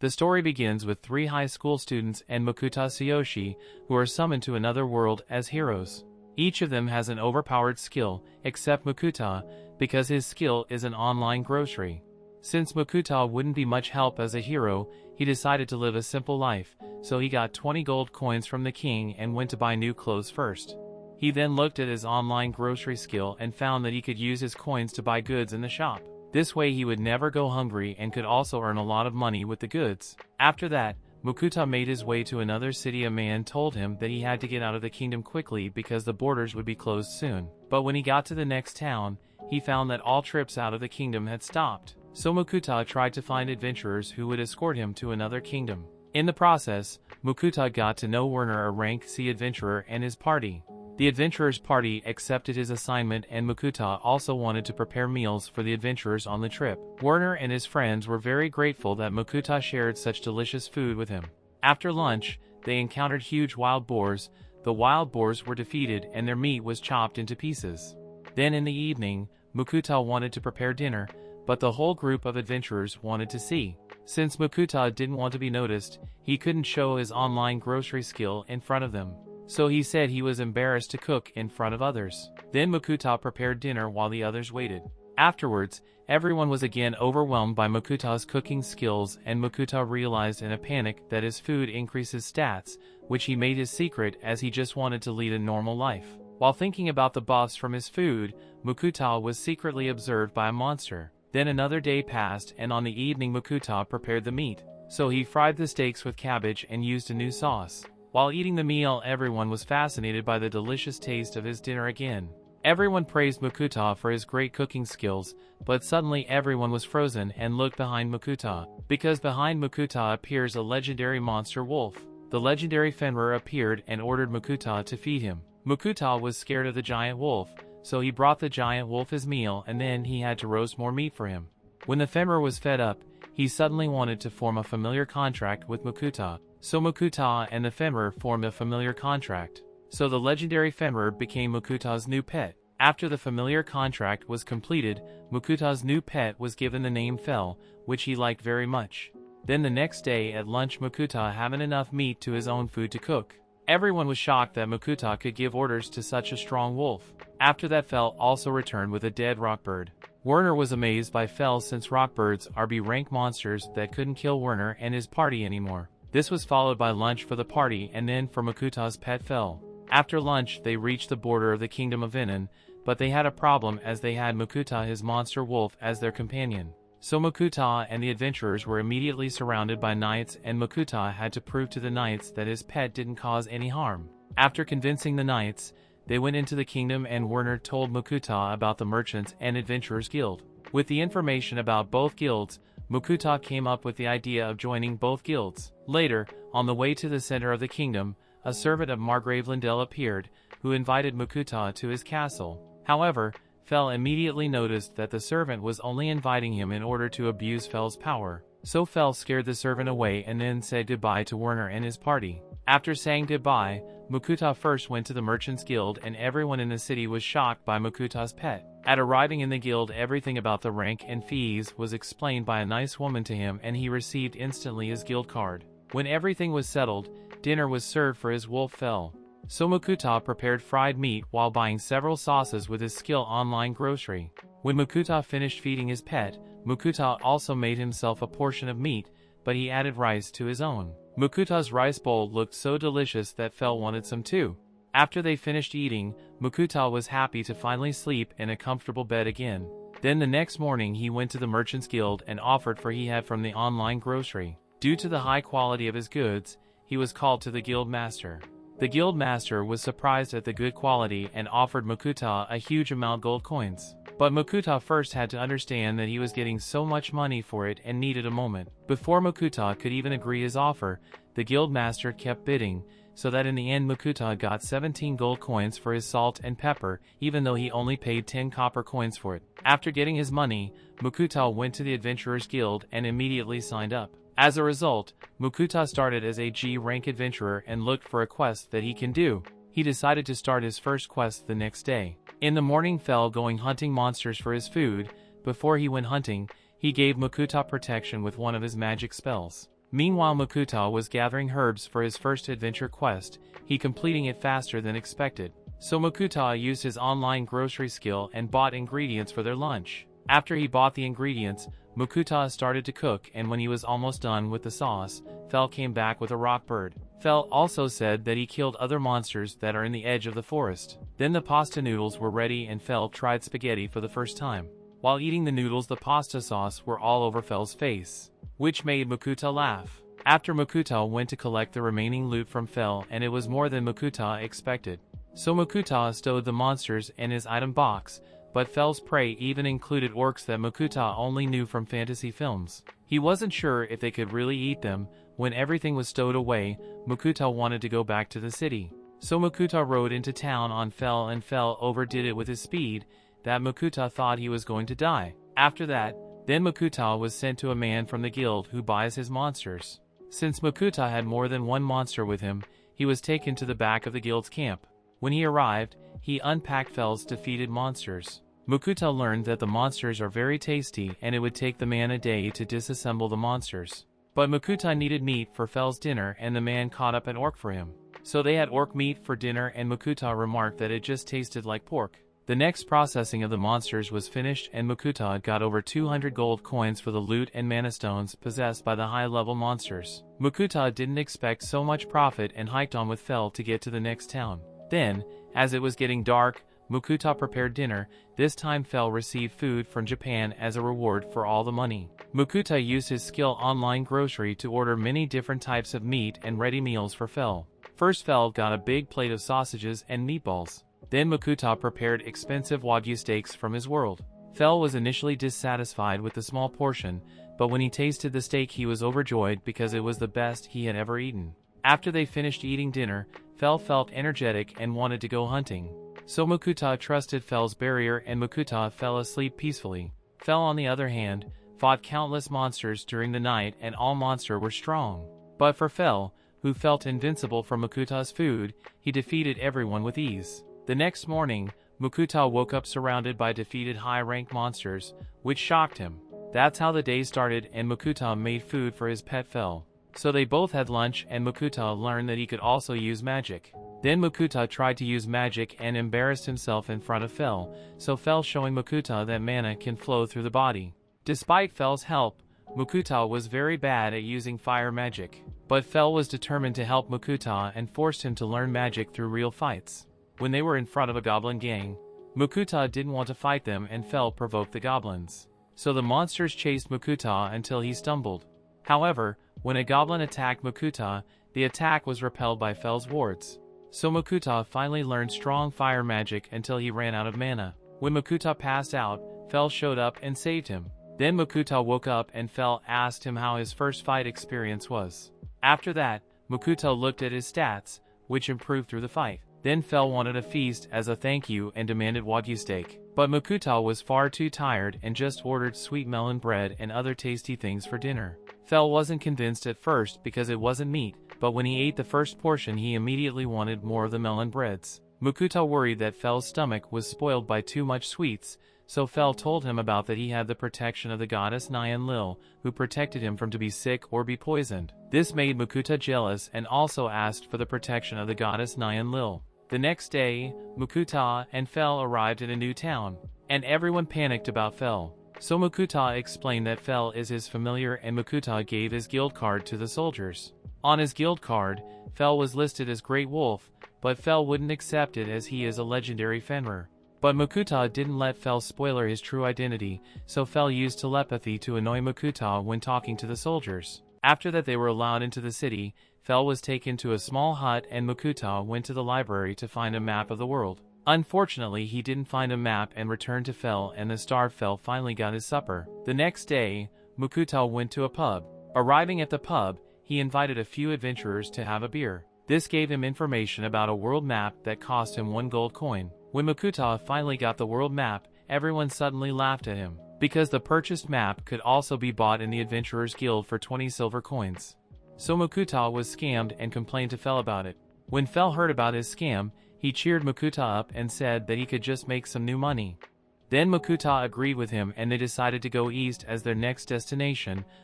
The story begins with 3 high school students and Makuta Tsuyoshi, who are summoned to another world as heroes. Each of them has an overpowered skill, except Makuta, because his skill is an online grocery. Since Makuta wouldn't be much help as a hero, he decided to live a simple life, so he got 20 gold coins from the king and went to buy new clothes first. He then looked at his online grocery skill and found that he could use his coins to buy goods in the shop. This way he would never go hungry and could also earn a lot of money with the goods. After that, Makuta made his way to another city. A man told him that he had to get out of the kingdom quickly because the borders would be closed soon. But when he got to the next town, he found that all trips out of the kingdom had stopped. So Makuta tried to find adventurers who would escort him to another kingdom. In the process, Makuta got to know Werner, a rank C adventurer, and his party. The adventurers' party accepted his assignment, and Makuta also wanted to prepare meals for the adventurers on the trip. Werner and his friends were very grateful that Makuta shared such delicious food with him. After lunch, they encountered huge wild boars. The wild boars were defeated and their meat was chopped into pieces. Then in the evening, Makuta wanted to prepare dinner, but the whole group of adventurers wanted to see. Since Makuta didn't want to be noticed, he couldn't show his online grocery skill in front of them. So he said he was embarrassed to cook in front of others. Then Makuta prepared dinner while the others waited. Afterwards, everyone was again overwhelmed by Makuta's cooking skills, and Makuta realized in a panic that his food increases stats, which he made his secret as he just wanted to lead a normal life. While thinking about the buffs from his food, Makuta was secretly observed by a monster. Then another day passed, and on the evening Makuta prepared the meat. So he fried the steaks with cabbage and used a new sauce. While eating the meal, everyone was fascinated by the delicious taste of his dinner again. Everyone praised Makuta for his great cooking skills, but suddenly everyone was frozen and looked behind Makuta, because behind Makuta appears a legendary monster wolf. The legendary Fenrir appeared and ordered Makuta to feed him. Makuta was scared of the giant wolf, so he brought the giant wolf his meal, and then he had to roast more meat for him. When the Fenrir was fed up, he suddenly wanted to form a familiar contract with Makuta. So Makuta and the Fenrir formed a familiar contract. So the legendary Fenrir became Makuta's new pet. After the familiar contract was completed, Makuta's new pet was given the name Fel, which he liked very much. Then the next day at lunch, Makuta hadn't enough meat to his own food to cook. Everyone was shocked that Makuta could give orders to such a strong wolf. After that, Fel also returned with a dead rockbird. Werner was amazed by Fel, since rockbirds are B-rank monsters that couldn't kill Werner and his party anymore. This was followed by lunch for the party and then for Makuta's pet Fel. After lunch, they reached the border of the kingdom of Inan, but they had a problem as they had Makuta, his monster wolf, as their companion. So Makuta and the adventurers were immediately surrounded by knights, and Makuta had to prove to the knights that his pet didn't cause any harm. After convincing the knights, they went into the kingdom, and Werner told Makuta about the Merchants and Adventurers Guild. With the information about both guilds, Makuta came up with the idea of joining both guilds. Later, on the way to the center of the kingdom, a servant of Margrave Lindell appeared, who invited Makuta to his castle. However, Fel immediately noticed that the servant was only inviting him in order to abuse Fel's power. So Fel scared the servant away and then said goodbye to Werner and his party. After saying goodbye, Makuta first went to the Merchants Guild, and everyone in the city was shocked by Makuta's pet. At arriving in the guild, everything about the rank and fees was explained by a nice woman to him, and he received instantly his guild card. When everything was settled, dinner was served for his wolf Fel. So Makuta prepared fried meat while buying several sauces with his skill online grocery. When Makuta finished feeding his pet, Makuta also made himself a portion of meat, but he added rice to his own. Makuta's rice bowl looked so delicious that Fel wanted some too. After they finished eating, Makuta was happy to finally sleep in a comfortable bed again. Then the next morning he went to the Merchants Guild and offered for he had from the online grocery. Due to the high quality of his goods, he was called to the guild master. The guild master was surprised at the good quality and offered Makuta a huge amount of gold coins. But Makuta first had to understand that he was getting so much money for it and needed a moment. Before Makuta could even agree his offer, the guild master kept bidding, so that in the end Makuta got 17 gold coins for his salt and pepper, even though he only paid 10 copper coins for it. After getting his money, Makuta went to the Adventurers Guild and immediately signed up. As a result, Makuta started as a G-rank adventurer and looked for a quest that he can do. He decided to start his first quest the next day. In the morning, Fel going hunting monsters for his food. Before he went hunting, he gave Makuta protection with one of his magic spells. Meanwhile, Makuta was gathering herbs for his first adventure quest, he completing it faster than expected. So Makuta used his online grocery skill and bought ingredients for their lunch. After he bought the ingredients, Makuta started to cook, and when he was almost done with the sauce, Fel came back with a rock bird. Fel also said that he killed other monsters that are in the edge of the forest. Then the pasta noodles were ready and Fel tried spaghetti for the first time. While eating the noodles, the pasta sauce were all over Fel's face, which made Makuta laugh. After, Makuta went to collect the remaining loot from Fel, and it was more than Makuta expected. So Makuta stowed the monsters in his item box, but Fel's prey even included orcs that Makuta only knew from fantasy films. He wasn't sure if they could really eat them. When everything was stowed away, Makuta wanted to go back to the city. So Makuta rode into town on Fel, and Fel overdid it with his speed that Makuta thought he was going to die. After that, then Makuta was sent to a man from the guild who buys his monsters. Since Makuta had more than one monster with him, he was taken to the back of the guild's camp. When he arrived, he unpacked Fel's defeated monsters. Makuta learned that the monsters are very tasty and it would take the man a day to disassemble the monsters. But Makuta needed meat for Fel's dinner, and the man caught up an orc for him. So they had orc meat for dinner, and Makuta remarked that it just tasted like pork. The next processing of the monsters was finished, and Makuta got over 200 gold coins for the loot and mana stones possessed by the high-level monsters. Makuta didn't expect so much profit and hiked on with Fel to get to the next town. Then, as it was getting dark, Makuta prepared dinner. This time Fel received food from Japan as a reward for all the money. Makuta used his skill online grocery to order many different types of meat and ready meals for Fel. First, Fel got a big plate of sausages and meatballs. Then Makuta prepared expensive wagyu steaks from his world. Fel was initially dissatisfied with the small portion, but when he tasted the steak he was overjoyed because it was the best he had ever eaten. After they finished eating dinner, Fel felt energetic and wanted to go hunting. So Makuta trusted Fel's barrier, and Makuta fell asleep peacefully. Fel, on the other hand, fought countless monsters during the night, and all monsters were strong. But for Fel, who felt invincible from Makuta's food, he defeated everyone with ease. The next morning, Makuta woke up surrounded by defeated high-rank monsters, which shocked him. That's how the day started, and Makuta made food for his pet Fel. So they both had lunch, and Makuta learned that he could also use magic. Then Makuta tried to use magic and embarrassed himself in front of Fel, so Fel showing Makuta that mana can flow through the body. Despite Fel's help, Makuta was very bad at using fire magic. But Fel was determined to help Makuta and forced him to learn magic through real fights. When they were in front of a goblin gang, Makuta didn't want to fight them, and Fel provoked the goblins. So the monsters chased Makuta until he stumbled. However, when a goblin attacked Makuta, the attack was repelled by Fel's wards. So Makuta finally learned strong fire magic until he ran out of mana. When Makuta passed out, Fel showed up and saved him. Then Makuta woke up and Fel asked him how his first fight experience was. After that, Makuta looked at his stats, which improved through the fight. Then Fel wanted a feast as a thank you and demanded wagyu steak. But Makuta was far too tired and just ordered sweet melon bread and other tasty things for dinner. Fel wasn't convinced at first because it wasn't meat, but when he ate the first portion he immediately wanted more of the melon breads. Makuta worried that Fel's stomach was spoiled by too much sweets, so Fel told him about that he had the protection of the goddess Nyan Lil, who protected him from to be sick or be poisoned. This made Makuta jealous and also asked for the protection of the goddess Nyan Lil. The next day, Makuta and Fel arrived in a new town, and everyone panicked about Fel. So Makuta explained that Fel is his familiar, and Makuta gave his guild card to the soldiers. On his guild card, Fel was listed as Great Wolf, but Fel wouldn't accept it as he is a legendary Fenrir. But Makuta didn't let Fel spoiler his true identity, so Fel used telepathy to annoy Makuta when talking to the soldiers. After that they were allowed into the city, Fel was taken to a small hut and Makuta went to the library to find a map of the world. Unfortunately, he didn't find a map and returned to Fel, and the starved Fel finally got his supper. The next day, Makuta went to a pub. Arriving at the pub, he invited a few adventurers to have a beer. This gave him information about a world map that cost him 1 gold coin. When Makuta finally got the world map, everyone suddenly laughed at him, because the purchased map could also be bought in the Adventurers Guild for 20 silver coins. So Makuta was scammed and complained to Fel about it. When Fel heard about his scam, he cheered Makuta up and said that he could just make some new money. Then Makuta agreed with him and they decided to go east as their next destination,